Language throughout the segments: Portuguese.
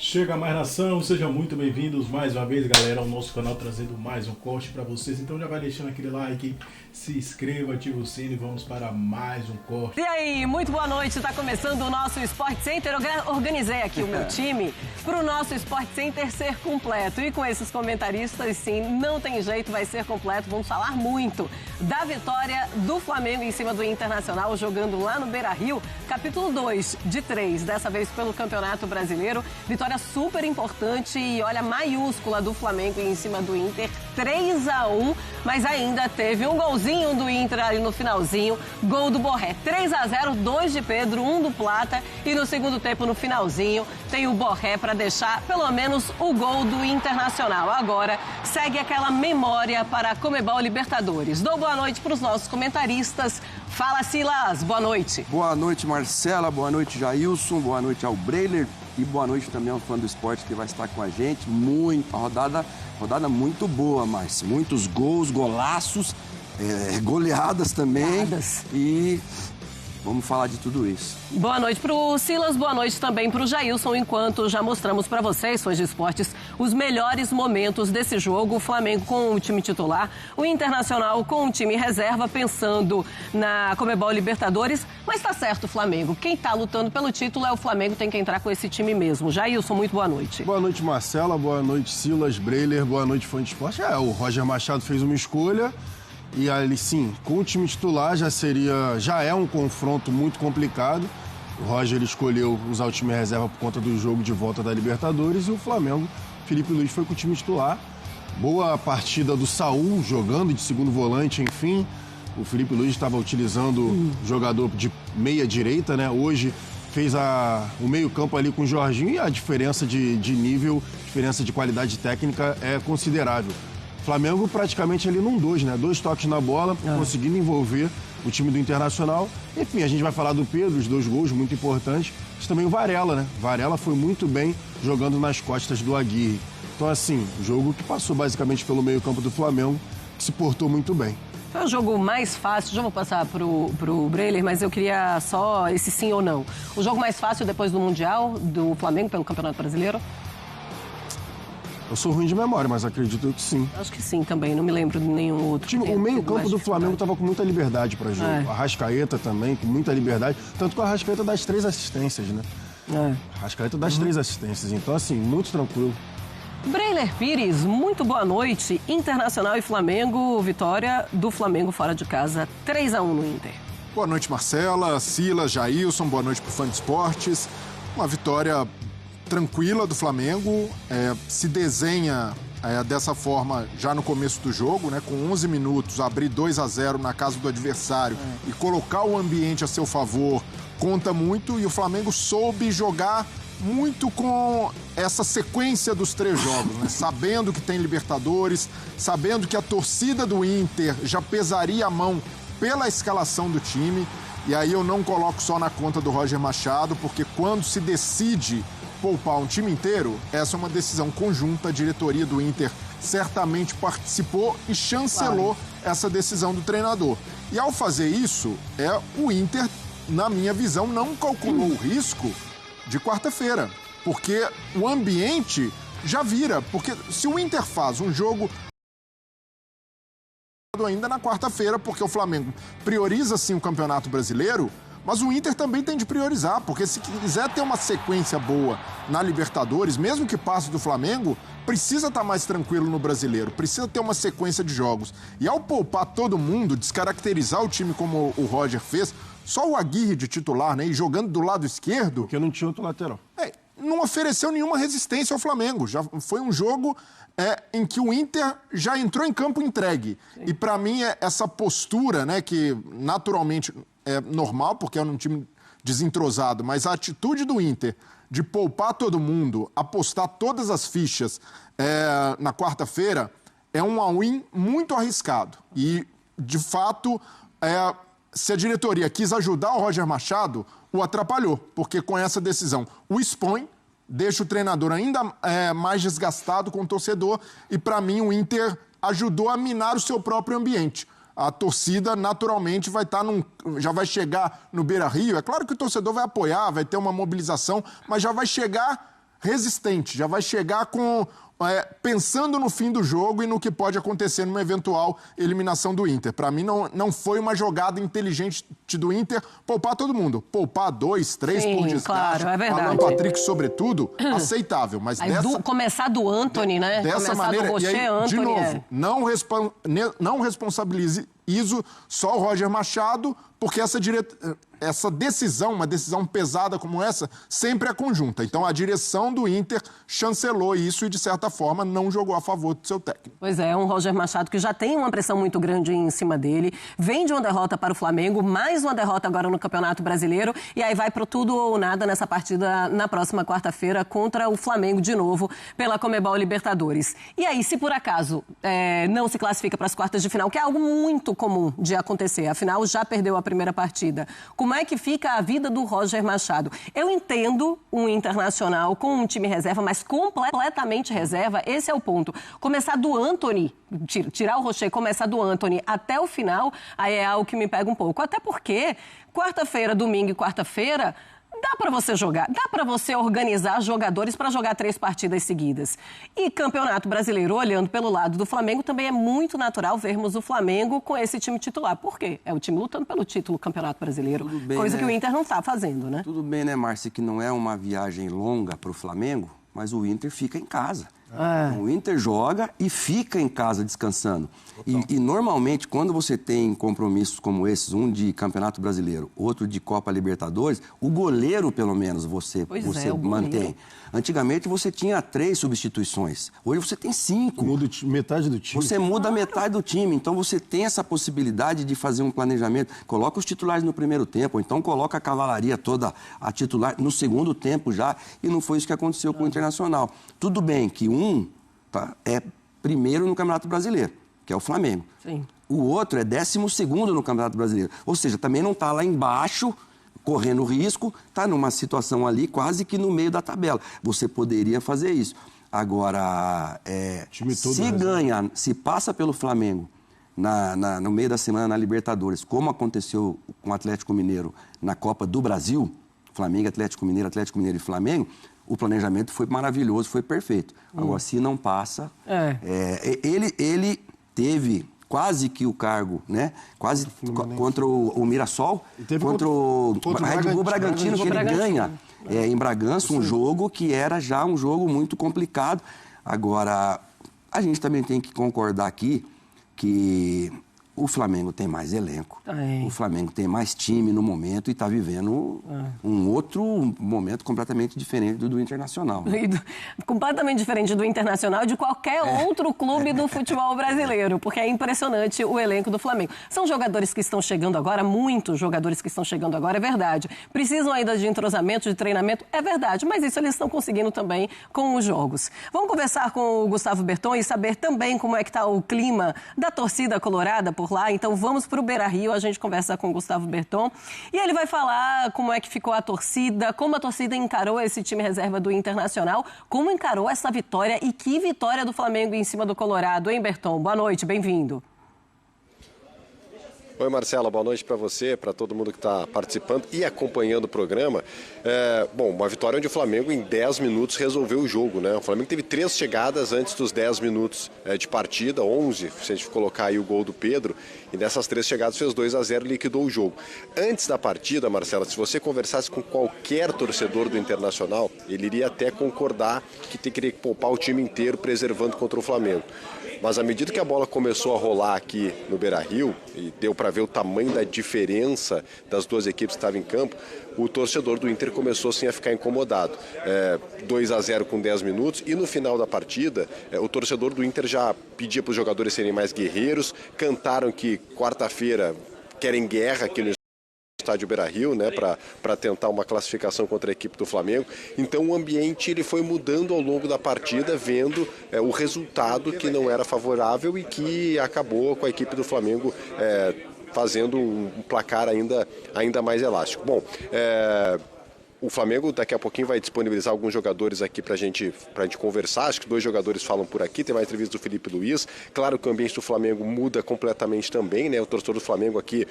Chega mais nação, sejam muito bem-vindos mais uma vez, galera, ao nosso canal, trazendo mais um corte para vocês. Então já vai deixando aquele like, se inscreva, ativa o sino e vamos para mais um corte. E aí, muito boa noite, está começando o nosso Sport Center. Eu organizei aqui o meu time para o nosso Sport Center ser completo. E com esses comentaristas, sim, não tem jeito, vai ser completo. Vamos falar muito da vitória do Flamengo em cima do Internacional, jogando lá no Beira-Rio, capítulo 2 de 3, dessa vez pelo Campeonato Brasileiro. Vitória super importante e olha, maiúscula do Flamengo em cima do Inter, 3-1, mas ainda teve um golzinho do Inter ali no finalzinho, gol do Borré, 3-0, 2 de Pedro, 1 do Plata, e no segundo tempo, no finalzinho, tem o Borré para deixar pelo menos o gol do Internacional. Agora segue aquela memória para a Comebol Libertadores. Dou boa noite para os nossos comentaristas. Fala, Silas, boa noite. Boa noite, Marcela, boa noite, Jailson, boa noite ao Breiler. E boa noite também ao fã do esporte que vai estar com a gente. Rodada muito boa, Márcio. Muitos gols, golaços, goleadas também. E vamos falar de tudo isso. Boa noite para o Silas, boa noite também para o Jailson, enquanto já mostramos para vocês, fãs de esportes, os melhores momentos desse jogo. O Flamengo com o time titular, o Internacional com o time reserva, pensando na Comebol Libertadores. Mas tá certo o Flamengo, quem tá lutando pelo título é o Flamengo, tem que entrar com esse time mesmo. Jailson, muito boa noite. Boa noite, Marcela, boa noite, Silas, Breiler, boa noite, fã de esporte. O Roger Machado fez uma escolha. E ali, sim, com o time titular já é um confronto muito complicado. O Roger escolheu usar o time reserva por conta do jogo de volta da Libertadores e o Flamengo, Felipe Luiz, foi com o time titular. Boa partida do Saúl, jogando de segundo volante, enfim. O Felipe Luiz estava utilizando o jogador de meia direita, né? Hoje fez o meio-campo ali com o Jorginho e a diferença de nível, diferença de qualidade técnica é considerável. Flamengo praticamente ali num 2, né? 2 toques na bola, conseguindo envolver o time do Internacional. Enfim, a gente vai falar do Pedro, os 2 gols muito importantes, mas também o Varela, né? Varela foi muito bem jogando nas costas do Aguirre. Então, assim, jogo que passou basicamente pelo meio-campo do Flamengo, que se portou muito bem. Foi o jogo mais fácil, já vou passar pro Breiler, mas eu queria só esse sim ou não. O jogo mais fácil depois do Mundial, do Flamengo pelo Campeonato Brasileiro? Eu sou ruim de memória, mas acredito que sim. Acho que sim também, não me lembro de nenhum outro. O meio-campo do Flamengo estava com muita liberdade para jogo. A Arrascaeta também, com muita liberdade. Tanto que o Arrascaeta dá as 3 assistências, né? Arrascaeta dá as 3 assistências. Então, assim, muito tranquilo. Breiler Pires, muito boa noite. Internacional e Flamengo, vitória do Flamengo fora de casa, 3-1 no Inter. Boa noite, Marcela, Silas, Jailson, boa noite pro fã de esportes. Uma vitória tranquila do Flamengo, se desenha dessa forma já no começo do jogo, né? Com 11 minutos, abrir 2-0 na casa do adversário e colocar o ambiente a seu favor conta muito, e o Flamengo soube jogar muito com essa sequência dos 3 jogos, né? Sabendo que tem Libertadores, sabendo que a torcida do Inter já pesaria a mão pela escalação do time, e aí eu não coloco só na conta do Roger Machado, porque quando se decide poupar um time inteiro, essa é uma decisão conjunta. A diretoria do Inter certamente participou e chancelou essa decisão do treinador. E ao fazer isso, o Inter, na minha visão, não calculou o risco de quarta-feira, porque o ambiente já vira. Porque se o Inter faz um jogo ainda na quarta-feira, porque o Flamengo prioriza sim o Campeonato Brasileiro, mas o Inter também tem de priorizar, porque se quiser ter uma sequência boa na Libertadores, mesmo que passe do Flamengo, precisa estar mais tranquilo no Brasileiro, precisa ter uma sequência de jogos. E ao poupar todo mundo, descaracterizar o time como o Roger fez, só o Aguirre de titular, né, e jogando do lado esquerdo... Porque não tinha outro lateral. Não ofereceu nenhuma resistência ao Flamengo. Já foi um jogo em que o Inter já entrou em campo entregue. Sim. E para mim, essa postura, né, que naturalmente é normal, porque é um time desentrosado, mas a atitude do Inter de poupar todo mundo, apostar todas as fichas na quarta-feira, é um all-in muito arriscado. E, de fato, se a diretoria quis ajudar o Roger Machado, o atrapalhou, porque com essa decisão o expõe, deixa o treinador ainda mais desgastado com o torcedor, e para mim o Inter ajudou a minar o seu próprio ambiente. A torcida naturalmente já vai chegar no Beira-Rio. É claro que o torcedor vai apoiar, vai ter uma mobilização, mas já vai chegar resistente, já vai chegar com... pensando no fim do jogo e no que pode acontecer numa eventual eliminação do Inter. Para mim, não foi uma jogada inteligente do Inter poupar todo mundo. Poupar 2, 3 por desgaste. Claro, é verdade. Alan Patrick, sobretudo, aceitável. Mas começar do Antony, né? Dessa começar maneira, do Rocher, e aí, Antony, de novo, não responsabilize só o Roger Machado, porque essa decisão, uma decisão pesada como essa, sempre é conjunta. Então, a direção do Inter chancelou isso e, de certa forma, não jogou a favor do seu técnico. Pois é, um Roger Machado que já tem uma pressão muito grande em cima dele, vem de uma derrota para o Flamengo, mais uma derrota agora no Campeonato Brasileiro, e aí vai pro tudo ou nada nessa partida na próxima quarta-feira contra o Flamengo de novo pela Conmebol Libertadores. E aí, se por acaso não se classifica para as quartas de final, que é algo muito comum de acontecer, afinal já perdeu a primeira partida, como é que fica a vida do Roger Machado? Eu entendo um Internacional com um time reserva, mas completamente reserva, esse é o ponto. Começar do Antony, tirar o Rocher, começar do Antony até o final, aí é algo que me pega um pouco. Até porque quarta-feira, domingo e quarta-feira, dá para você jogar, dá para você organizar jogadores para jogar 3 partidas seguidas. E Campeonato Brasileiro, olhando pelo lado do Flamengo, também é muito natural vermos o Flamengo com esse time titular. Por quê? É o time lutando pelo título do Campeonato Brasileiro, bem, coisa que o Inter não está fazendo, né? Tudo bem, né, Márcia, que não é uma viagem longa para o Flamengo, mas o Inter fica em casa. O Inter joga e fica em casa descansando. E normalmente, quando você tem compromissos como esses, um de Campeonato Brasileiro, outro de Copa Libertadores, o goleiro, pelo menos, você mantém. Antigamente, você tinha 3 substituições. Hoje, você tem 5. Muda metade do time. Você muda metade do time. Então, você tem essa possibilidade de fazer um planejamento. Coloca os titulares no primeiro tempo, ou então coloca a cavalaria toda a titular no segundo tempo já. E não foi isso que aconteceu com o Internacional. Tudo bem que é primeiro no Campeonato Brasileiro, que é o Flamengo. Sim. O outro é 12º no Campeonato Brasileiro. Ou seja, também não está lá embaixo, correndo risco, está numa situação ali quase que no meio da tabela. Você poderia fazer isso. Agora, se passa pelo Flamengo no meio da semana na Libertadores, como aconteceu com o Atlético Mineiro na Copa do Brasil, Flamengo, Atlético Mineiro e Flamengo, o planejamento foi maravilhoso, foi perfeito. Agora, se não passa... Ele teve quase que o cargo, né? Quase contra o Mirassol, contra o Red Bull Bragantino, que ele ganha em Bragança, um jogo que era já um jogo muito complicado. Agora, a gente também tem que concordar aqui que o Flamengo tem mais elenco, o Flamengo tem mais time no momento e está vivendo um outro momento completamente diferente do Internacional. Né? Completamente diferente do Internacional e de qualquer outro clube do futebol brasileiro, porque é impressionante o elenco do Flamengo. São jogadores que estão chegando agora, muitos jogadores que estão chegando agora, é verdade. Precisam ainda de entrosamento, de treinamento, é verdade, mas isso eles estão conseguindo também com os jogos. Vamos conversar com o Gustavo Berton e saber também como é que está o clima da torcida colorada por lá. Então vamos para o Beira-Rio, a gente conversa com o Gustavo Berton e ele vai falar como é que ficou a torcida, como a torcida encarou esse time reserva do Internacional, como encarou essa vitória e que vitória do Flamengo em cima do Colorado, hein, Berton? Boa noite, bem-vindo. Oi, Marcela, boa noite para você, para todo mundo que está participando e acompanhando o programa. Uma vitória onde o Flamengo em 10 minutos resolveu o jogo, né? O Flamengo teve 3 chegadas antes dos 10 minutos de partida, 11, se a gente colocar aí o gol do Pedro, e dessas 3 chegadas fez 2-0 e liquidou o jogo. Antes da partida, Marcela, se você conversasse com qualquer torcedor do Internacional, ele iria até concordar que teria que poupar o time inteiro preservando contra o Flamengo. Mas à medida que a bola começou a rolar aqui no Beira-Rio, e deu para ver o tamanho da diferença das duas equipes que estavam em campo, o torcedor do Inter começou assim a ficar incomodado. 2-0 com 10 minutos e no final da partida, o torcedor do Inter já pedia para os jogadores serem mais guerreiros, cantaram que quarta-feira querem guerra aqui no estádio Beira-Rio, né, para tentar uma classificação contra a equipe do Flamengo. Então o ambiente ele foi mudando ao longo da partida, vendo o resultado que não era favorável e que acabou com a equipe do Flamengo fazendo um placar ainda mais elástico. Bom, O Flamengo daqui a pouquinho vai disponibilizar alguns jogadores aqui pra gente conversar. Acho que 2 jogadores falam por aqui. Tem uma entrevista do Felipe Luiz. Claro que o ambiente do Flamengo muda completamente também, né? O torcedor do Flamengo aqui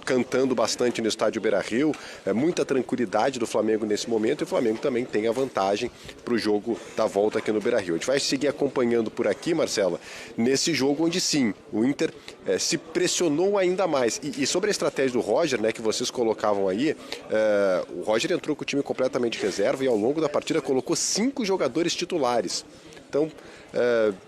cantando bastante no estádio Beira-Rio. Muita tranquilidade do Flamengo nesse momento, e o Flamengo também tem a vantagem para o jogo da volta aqui no Beira-Rio. A gente vai seguir acompanhando por aqui, Marcela, nesse jogo onde sim, o Inter se pressionou ainda mais. E sobre a estratégia do Roger, né, que vocês colocavam aí, o Roger entrou com o time completamente reserva e ao longo da partida colocou 5 jogadores titulares. Então,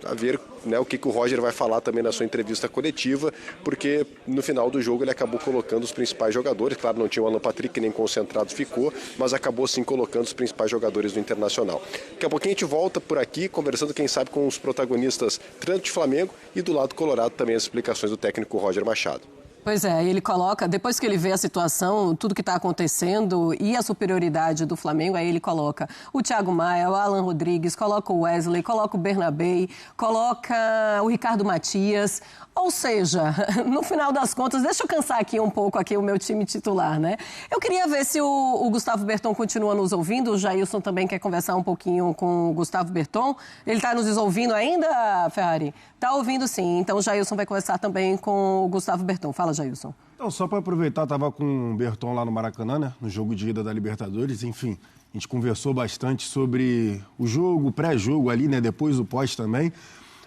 a ver, né, o que o Roger vai falar também na sua entrevista coletiva, porque no final do jogo ele acabou colocando os principais jogadores. Claro, não tinha o Alan Patrick, nem concentrado ficou, mas acabou sim colocando os principais jogadores do Internacional. Daqui a pouquinho a gente volta por aqui, conversando, quem sabe, com os protagonistas tanto de Flamengo e do lado colorado também as explicações do técnico Roger Machado. Pois é, ele coloca, depois que ele vê a situação, tudo que está acontecendo e a superioridade do Flamengo, aí ele coloca o Thiago Maia, o Alan Rodrigues, coloca o Wesley, coloca o Bernabé, coloca o Ricardo Matias. Ou seja, no final das contas, deixa eu cansar aqui um pouco aqui o meu time titular, né? Eu queria ver se o Gustavo Berton continua nos ouvindo. O Jailson também quer conversar um pouquinho com o Gustavo Berton. Ele está nos ouvindo ainda, Ferrari? Está ouvindo sim. Então o Jailson vai conversar também com o Gustavo Berton. Fala, Jailson. Então, só para aproveitar, estava com o Berton lá no Maracanã, né? No jogo de ida da Libertadores. Enfim, a gente conversou bastante sobre o jogo, o pré-jogo ali, né? Depois o pós também.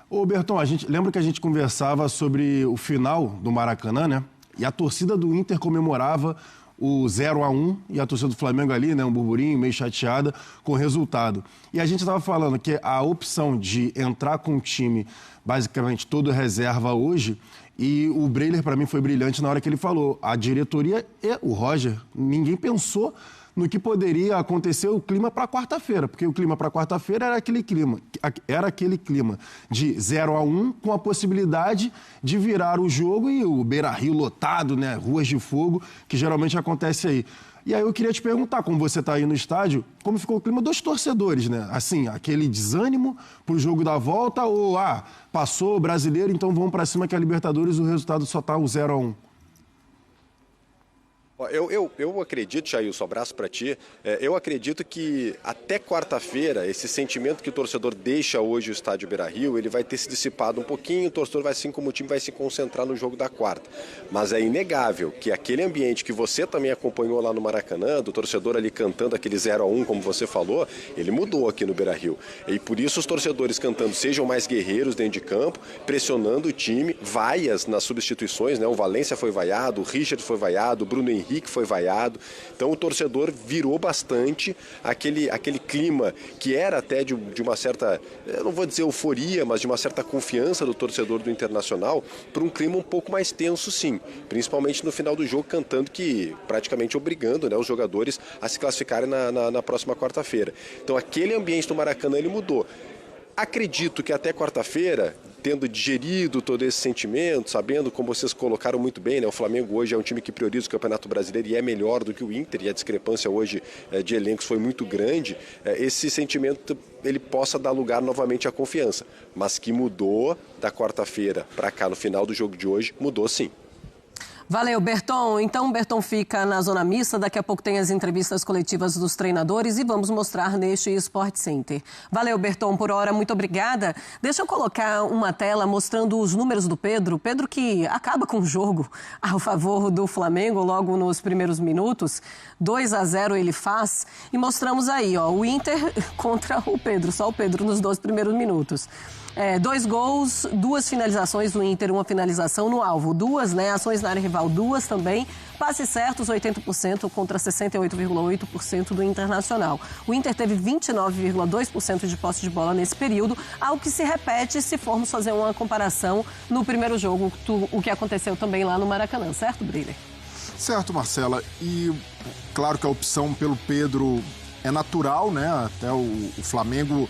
Ô, Berton, lembra que a gente conversava sobre o final do Maracanã, né? E a torcida do Inter comemorava o 0-1 e a torcida do Flamengo ali, né? Um burburinho, meio chateada com o resultado. E a gente estava falando que a opção de entrar com o time basicamente todo reserva hoje, e o Breiler, para mim, foi brilhante na hora que ele falou. A diretoria e o Roger, ninguém pensou no que poderia acontecer o clima para quarta-feira, porque o clima para quarta-feira era aquele clima de 0-1 com a possibilidade de virar o jogo e o Beira-Rio lotado, né, ruas de fogo, que geralmente acontece aí. E aí eu queria te perguntar, como você está aí no estádio, como ficou o clima dos torcedores, né? Assim, aquele desânimo para o jogo da volta ou, passou o brasileiro, então vamos para cima que a Libertadores, o resultado só está o 0-1. Eu acredito, Jailson, abraço para ti, eu acredito que até quarta-feira esse sentimento que o torcedor deixa hoje o estádio Beira-Rio, ele vai ter se dissipado um pouquinho, o torcedor vai, assim como o time, vai se concentrar no jogo da quarta. Mas é inegável que aquele ambiente que você também acompanhou lá no Maracanã, do torcedor ali cantando aquele 0-1, como você falou, ele mudou aqui no Beira-Rio. E por isso os torcedores cantando sejam mais guerreiros dentro de campo, pressionando o time, vaias nas substituições, né? O Valência foi vaiado, o Richard foi vaiado, o Bruno Henrique foi vaiado. Então o torcedor virou bastante aquele clima que era até de uma certa, eu não vou dizer euforia, mas de uma certa confiança do torcedor do Internacional para um clima um pouco mais tenso, sim. Principalmente no final do jogo, cantando que praticamente obrigando, né, os jogadores a se classificarem na próxima quarta-feira. Então aquele ambiente do Maracanã ele mudou. Acredito que até quarta-feira, tendo digerido todo esse sentimento, sabendo como vocês colocaram muito bem, né? O Flamengo hoje é um time que prioriza o Campeonato Brasileiro e é melhor do que o Inter, e a discrepância hoje de elencos foi muito grande, esse sentimento ele possa dar lugar novamente à confiança. Mas que mudou da quarta-feira para cá no final do jogo de hoje, mudou sim. Valeu, Berton. Então, o Berton fica na zona mista. Daqui a pouco tem as entrevistas coletivas dos treinadores e vamos mostrar neste Sport Center. Valeu, Berton. Por hora, muito obrigada. Deixa eu colocar uma tela mostrando os números do Pedro. Pedro que acaba com o jogo ao favor do Flamengo logo nos primeiros minutos. 2-0 ele faz. E mostramos aí, ó, o Inter contra o Pedro. Só o Pedro nos 2 primeiros minutos. 2 gols, 2 finalizações do Inter, 1 finalização no alvo. 2, né? Ações na área rival, 2 também. Passes certos, 80% contra 68,8% do Internacional. O Inter teve 29,2% de posse de bola nesse período, algo que se repete se formos fazer uma comparação no primeiro jogo, o que aconteceu também lá no Maracanã, certo, Breiler? Certo, Marcela. E claro que a opção pelo Pedro é natural, né? Até o Flamengo...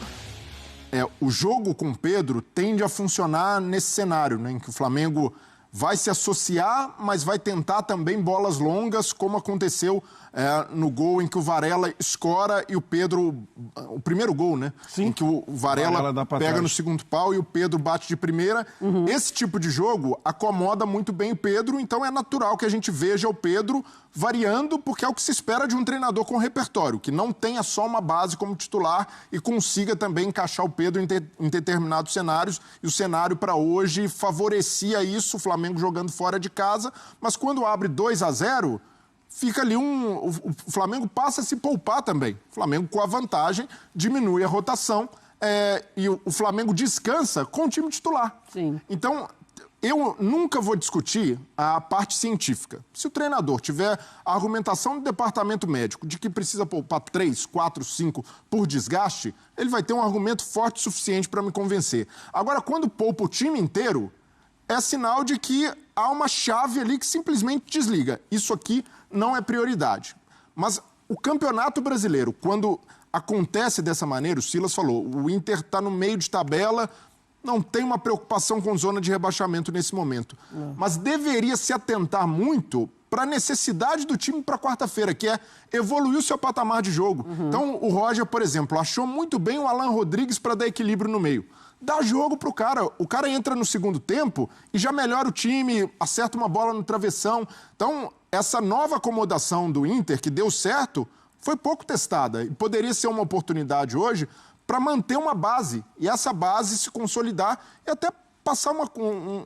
o jogo com Pedro tende a funcionar nesse cenário, né, em que o Flamengo vai se associar, mas vai tentar também bolas longas, como aconteceu no gol em que o Varela escora e o Pedro... O primeiro gol, né? Sim. Em que o Varela pega no segundo pau e o Pedro bate de primeira. Esse tipo de jogo acomoda muito bem o Pedro, então é natural que a gente veja o Pedro variando, porque é o que se espera de um treinador com repertório, que não tenha só uma base como titular e consiga também encaixar o Pedro em determinados cenários. E o cenário para hoje favorecia isso, o Flamengo jogando fora de casa, mas quando abre 2-0, fica ali o Flamengo passa a se poupar também. O Flamengo, com a vantagem, diminui a rotação e o Flamengo descansa com o time titular. Sim. Então, eu nunca vou discutir a parte científica. Se o treinador tiver a argumentação do departamento médico de que precisa poupar 3, 4, 5 por desgaste, ele vai ter um argumento forte o suficiente para me convencer. Agora, quando poupa o time inteiro, é sinal de que há uma chave ali que simplesmente desliga. Isso aqui não é prioridade. Mas o Campeonato Brasileiro, quando acontece dessa maneira, o Silas falou, o Inter está no meio de tabela, não tem uma preocupação com zona de rebaixamento nesse momento. Mas deveria se atentar muito para a necessidade do time para quarta-feira, que é evoluir o seu patamar de jogo. Então, o Roger, por exemplo, achou muito bem o Alan Rodrigues para dar equilíbrio no meio. Dá jogo pro cara. O cara entra no segundo tempo e já melhora o time, acerta uma bola no travessão. Então, essa nova acomodação do Inter, que deu certo, foi pouco testada. E poderia ser uma oportunidade hoje para manter uma base. E essa base se consolidar e até passar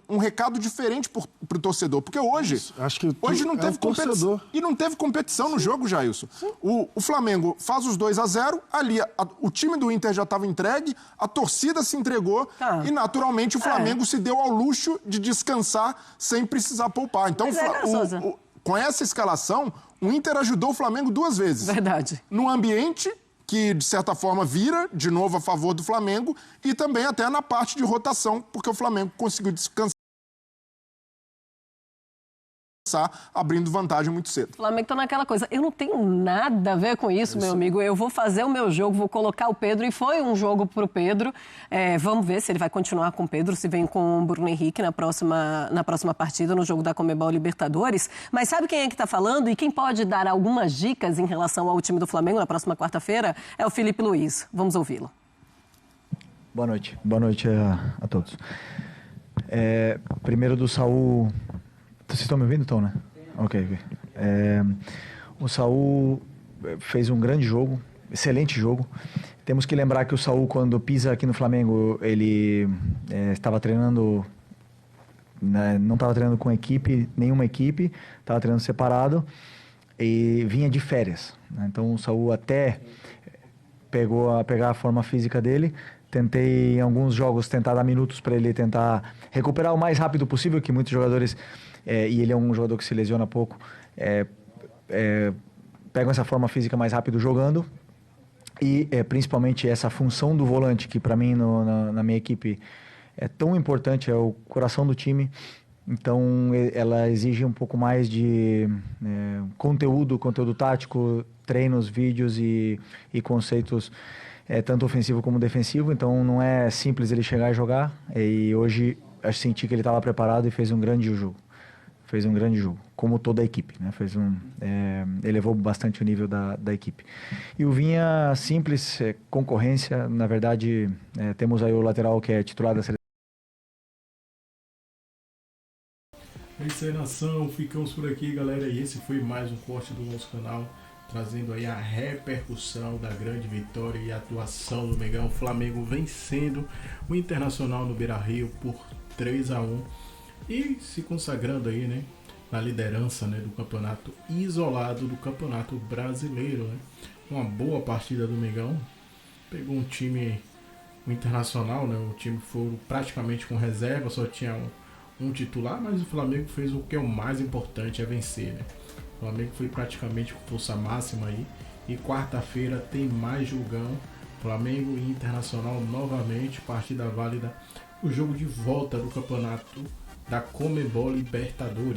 um recado diferente para o torcedor. Porque hoje, hoje não teve competição. E não teve competição no jogo, Jailson. O Flamengo faz os 2-0, ali o time do Inter já estava entregue, a torcida se entregou e, naturalmente, o Flamengo se deu ao luxo de descansar sem precisar poupar. Então, com essa escalação, o Inter ajudou o Flamengo 2 vezes. Verdade. No ambiente, que de certa forma vira de novo a favor do Flamengo, e também até na parte de rotação, porque o Flamengo conseguiu descansar, abrindo vantagem muito cedo. O Flamengo tá naquela coisa, eu não tenho nada a ver com isso, meu amigo, eu vou fazer o meu jogo, vou colocar o Pedro, e foi um jogo pro Pedro, vamos ver se ele vai continuar com o Pedro, se vem com o Bruno Henrique na próxima partida, no jogo da Conmebol Libertadores, mas sabe quem é que tá falando e quem pode dar algumas dicas em relação ao time do Flamengo na próxima quarta-feira? É o Felipe Luiz, vamos ouvi-lo. Boa noite a todos. Primeiro do Saul. Vocês estão me ouvindo, Tom, né? Ok. O Saul fez um grande jogo, excelente jogo. Temos que lembrar que o Saul, quando pisa aqui no Flamengo, ele estava treinando, não estava treinando com nenhuma equipe, estava treinando separado e vinha de férias. Então o Saul até pegar a forma física dele. Tentei em alguns jogos dar minutos para ele tentar recuperar o mais rápido possível, que muitos jogadores, e ele é um jogador que se lesiona pouco, pegam essa forma física mais rápido jogando, e principalmente essa função do volante, que para mim na minha equipe é tão importante, é o coração do time. Então ela exige um pouco mais de conteúdo tático, treinos, vídeos e conceitos, tanto ofensivo como defensivo. Então não é simples ele chegar e jogar, e hoje eu senti que ele estava preparado e fez um grande jogo. Como toda a equipe, né? Elevou bastante o nível da equipe. E o Vinha, simples, concorrência. Na verdade, temos aí o lateral que é titular da seleção. É isso aí, nação. Ficamos por aqui, galera. E esse foi mais um corte do nosso canal, trazendo aí a repercussão da grande vitória e atuação do Mengão. O Flamengo vencendo o Internacional no Beira-Rio por 3-1 e se consagrando aí, né, na liderança, né, do campeonato isolado do Campeonato Brasileiro, né? Uma boa partida do Mengão. Pegou um time, o Internacional, né, o time foi praticamente com reserva, só tinha um titular, mas o Flamengo fez o que é o mais importante, é vencer, né? O Flamengo foi praticamente com força máxima aí. E quarta-feira tem mais jogão. Flamengo e Internacional novamente. Partida válida. O jogo de volta do campeonato da Conmebol Libertadores.